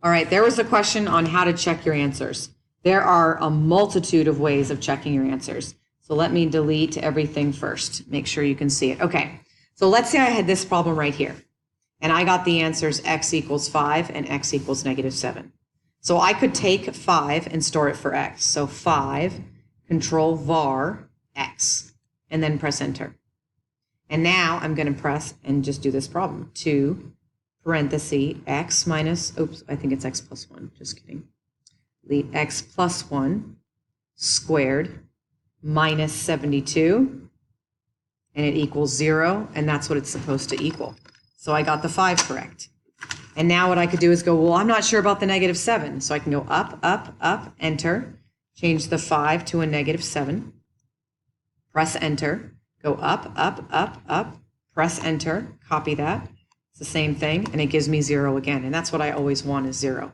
All right, there was a question on how to check your answers. There are a multitude of ways of checking your answers. So let me delete everything first. Make sure you can see it. Okay, so let's say I had this problem right here. And I got the answers x equals 5 and x equals -7. So I could take 5 and store it for x. So 5, control var x, and then press enter. And now I'm going to press and just do this problem. 2 parenthesis x minus, oops, I think it's x plus 1, just kidding. Delete x plus 1 squared minus 72, and it equals 0, and that's what it's supposed to equal. So I got the 5 correct. And now what I could do is go, well, I'm not sure about the -7. So I can go up, up, up, enter, change the 5 to a -7, press enter, go up, up, up, up, press enter, copy that. It's the same thing, and it gives me 0 again. And that's what I always want is 0.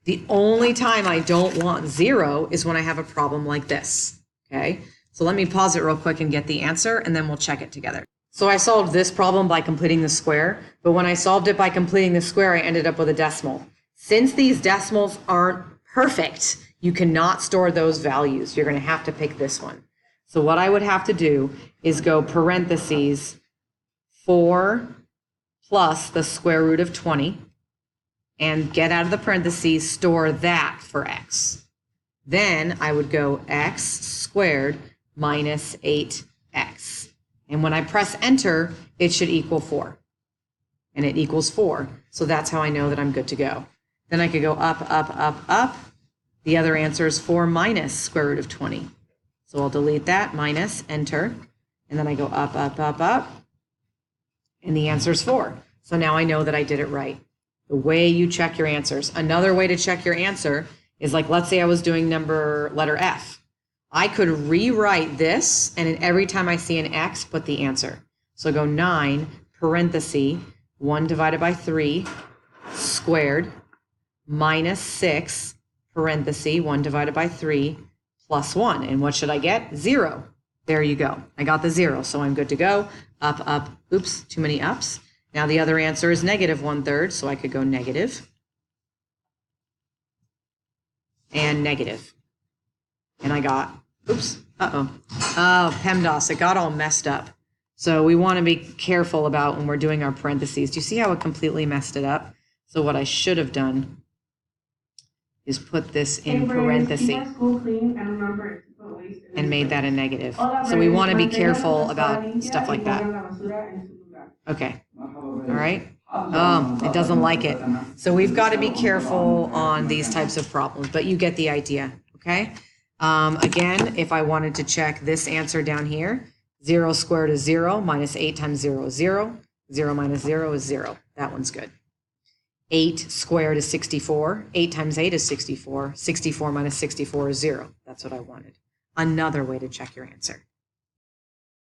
The only time I don't want 0 is when I have a problem like this, okay? So let me pause it real quick and get the answer, and then we'll check it together. So I solved this problem by completing the square, but when I solved it by completing the square, I ended up with a decimal. Since these decimals aren't perfect, you cannot store those values. You're going to have to pick this one. So what I would have to do is go parentheses 4 plus the square root of 20, and get out of the parentheses, store that for x. Then I would go x squared minus 8x. And when I press enter, it should equal 4. And it equals 4. So that's how I know that I'm good to go. Then I could go up, up, up, up. The other answer is 4 minus square root of 20. So I'll delete that, minus, enter. And then I go up, up, up, up. And the answer is 4. So now I know that I did it right. The way you check your answers. Another way to check your answer is like, let's say I was doing letter F. I could rewrite this, and every time I see an X, put the answer. So go 9, parenthesis, 1 divided by 3, squared, minus 6, parenthesis, 1 divided by 3, plus 1. And what should I get? 0. There you go. I got the 0, so I'm good to go. Up, up, oops, too many ups. Now the other answer is -1/3, so I could go negative and negative. And I got, oops, oh, PEMDAS, it got all messed up. So we want to be careful about when we're doing our parentheses. Do you see how it completely messed it up? So what I should have done is put this in parentheses and made that a negative. So we want to be careful about stuff like that. Okay, all right. It doesn't like it. So we've got to be careful on these types of problems, but you get the idea, okay? Again, if I wanted to check this answer down here, 0 squared is 0, minus 8 times 0 is 0, 0 minus 0 is 0. That one's good. 8 squared is 64, 8 times 8 is 64, 64 minus 64 is 0. That's what I wanted. Another way to check your answer.